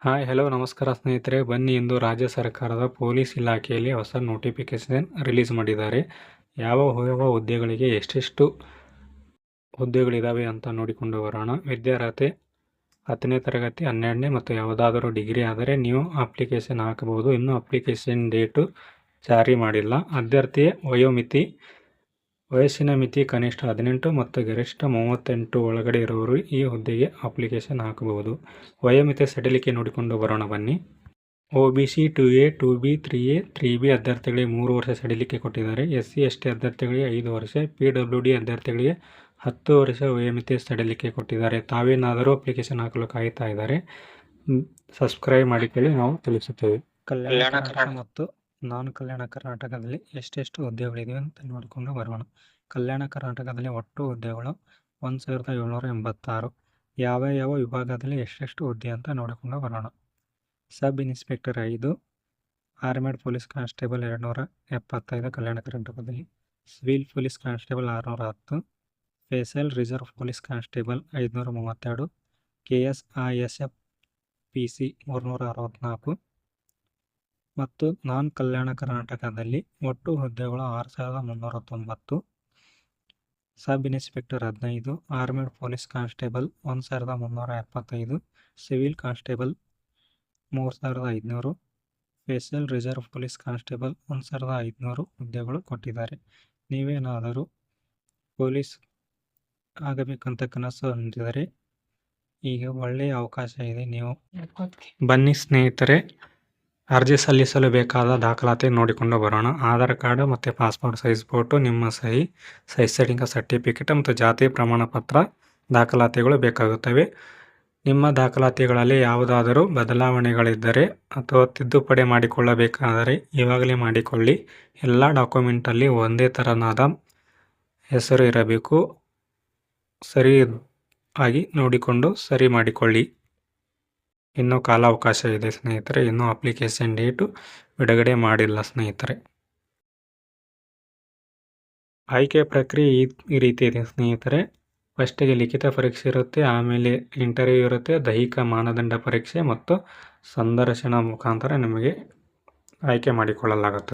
Hi hello ನಮಸ್ಕಾರ ಸ್ನೇಹಿತರೆ, ಬನ್ನಿ ಇಂದು ರಾಜ್ಯ ಸರ್ಕಾರದ ಪೊಲೀಸ್ ಇಲಾಖೆಯಲ್ಲಿ ಹೊಸ ನೋಟಿಫಿಕೇಶನ್ ರಿಲೀಸ್ ಮಾಡಿದ್ದಾರೆ. ಯಾವ ಹುದ್ದೆಗಳಿಗೆ ಎಷ್ಟೆಷ್ಟು ಹುದ್ದೆಗಳಿದ್ದಾವೆ ಅಂತ ನೋಡಿಕೊಂಡು ಬರೋಣ. ವಿದ್ಯಾರ್ಹತೆ 10ನೇ ತರಗತಿ, 12ನೇ ಮತ್ತು ಯಾವುದಾದರೂ ಡಿಗ್ರಿ ಆದರೆ ನೀವು ಅಪ್ಲಿಕೇಶನ್ ಹಾಕಬಹುದು. ಇನ್ನೂ ಅಪ್ಲಿಕೇಶನ್ ಡೇಟು ಜಾರಿ ಮಾಡಿಲ್ಲ. ಅಭ್ಯರ್ಥಿ ವಯಸ್ಸಿನ ಮಿತಿ ಕನಿಷ್ಠ 18 ಮತ್ತು ಗರಿಷ್ಠ 38 ಒಳಗಡೆ ಇರುವವರು ಈ ಹುದ್ದೆಗೆ ಅಪ್ಲಿಕೇಶನ್ ಹಾಕಬಹುದು. ವಯೋಮಿತಿ ಸಡಿಲಿಕೆ ನೋಡಿಕೊಂಡು ಬರೋಣ ಬನ್ನಿ. OBC 2A, 2B, 3A, 3B ಅಭ್ಯರ್ಥಿಗಳಿಗೆ 3 ವರ್ಷ ಸಡಿಲಿಕೆ ಕೊಟ್ಟಿದ್ದಾರೆ. SC ST ಅಭ್ಯರ್ಥಿಗಳಿಗೆ 5 ವರ್ಷ, PWD ಅಭ್ಯರ್ಥಿಗಳಿಗೆ 10 ವರ್ಷ ವಯೋಮಿತಿ ಸಡಿಲಿಕೆ ಕೊಟ್ಟಿದ್ದಾರೆ. ತಾವೇನಾದರೂ ಅಪ್ಲಿಕೇಶನ್ ಹಾಕಲು ಕಾಯ್ತಾ ಇದ್ದಾರೆ, ಸಬ್ಸ್ಕ್ರೈಬ್ ಮಾಡಿಕೊಳ್ಳಿ, ನಾವು ತಿಳಿಸುತ್ತೇವೆ. ಕಲ್ಯಾಣ ಕರ್ನಾಟಕ ಮತ್ತು ನಾನ್ ಕಲ್ಯಾಣ ಕರ್ನಾಟಕದಲ್ಲಿ ಎಷ್ಟೆಷ್ಟು ಹುದ್ದೆಗಳಿವೆ ಅಂತ ನೋಡಿಕೊಂಡು ಬರೋಣ. ಕಲ್ಯಾಣ ಕರ್ನಾಟಕದಲ್ಲಿ ಒಟ್ಟು ಹುದ್ದೆಗಳು 1786. ಯಾವ ವಿಭಾಗದಲ್ಲಿ ಎಷ್ಟೆಷ್ಟು ಹುದ್ದೆ ಅಂತ ನೋಡಿಕೊಂಡು ಬರೋಣ. Sub inspector 5, armed police constable 275 ಕಲ್ಯಾಣ ಕರ್ನಾಟಕದಲ್ಲಿ, civil police constable 610, special reserve police constable 532, KSISF PC 364 ಮತ್ತು ನಾನ್ ಕಲ್ಯಾಣ ಕರ್ನಾಟಕದಲ್ಲಿ ಒಟ್ಟು ಹುದ್ದೆಗಳು 6390. Sub inspector 15, armed police constable 1375, civil constable 3500, special reserve police constable 1500 ಹುದ್ದೆಗಳು ಕೊಟ್ಟಿದ್ದಾರೆ. ನೀವೇನಾದರೂ ಪೊಲೀಸ್ ಆಗಬೇಕಂತ ಕನಸು ಹೊಂದಿದರೆ ಈಗ ಒಳ್ಳೆಯ ಅವಕಾಶ ಇದೆ. ನೀವು ಬನ್ನಿ ಸ್ನೇಹಿತರೆ, ಅರ್ಜಿ ಸಲ್ಲಿಸಲು ಬೇಕಾದ ದಾಖಲಾತಿ ನೋಡಿಕೊಂಡು ಬರೋಣ. ಆಧಾರ್ ಕಾರ್ಡ್ ಮತ್ತು ಪಾಸ್ಪೋರ್ಟ್ ಸೈಜ್ ಫೋಟೋ, ನಿಮ್ಮ ಸಹಿ, ಶೈಕ್ಷಣಿಕ ಸರ್ಟಿಫಿಕೇಟ್ ಮತ್ತು ಜಾತಿ ಪ್ರಮಾಣ ಪತ್ರ ದಾಖಲಾತಿಗಳು ಬೇಕಾಗುತ್ತವೆ. ನಿಮ್ಮ ದಾಖಲಾತಿಗಳಲ್ಲಿ ಯಾವುದಾದರೂ ಬದಲಾವಣೆಗಳಿದ್ದರೆ ಅಥವಾ ತಿದ್ದುಪಡಿ ಮಾಡಿಕೊಳ್ಳಬೇಕಾದರೆ ಇವಾಗಲೇ ಮಾಡಿಕೊಳ್ಳಿ. ಎಲ್ಲ ಡಾಕ್ಯುಮೆಂಟಲ್ಲಿ ಒಂದೇ ಥರನಾದ ಹೆಸರು ಇರಬೇಕು. ಸರಿ ಆಗಿ ನೋಡಿಕೊಂಡು ಸರಿ ಮಾಡಿಕೊಳ್ಳಿ. ಇನ್ನೂ ಕಾಲಾವಕಾಶ ಇದೆ ಸ್ನೇಹಿತರೆ. ಇನ್ನೂ ಅಪ್ಲಿಕೇಶನ್ ಡೇಟು ಬಿಡುಗಡೆ ಮಾಡಿಲ್ಲ ಸ್ನೇಹಿತರೆ. ಆಯ್ಕೆ ಪ್ರಕ್ರಿಯೆ ಈ ರೀತಿ ಇದೆ ಸ್ನೇಹಿತರೆ. ಫಸ್ಟಿಗೆ ಲಿಖಿತ ಪರೀಕ್ಷೆ ಇರುತ್ತೆ, ಆಮೇಲೆ ಇಂಟರ್ವ್ಯೂ ಇರುತ್ತೆ, ದೈಹಿಕ ಮಾನದಂಡ ಪರೀಕ್ಷೆ ಮತ್ತು ಸಂದರ್ಶನ ಮುಖಾಂತರ ನಿಮಗೆ ಆಯ್ಕೆ ಮಾಡಿಕೊಳ್ಳಲಾಗುತ್ತದೆ.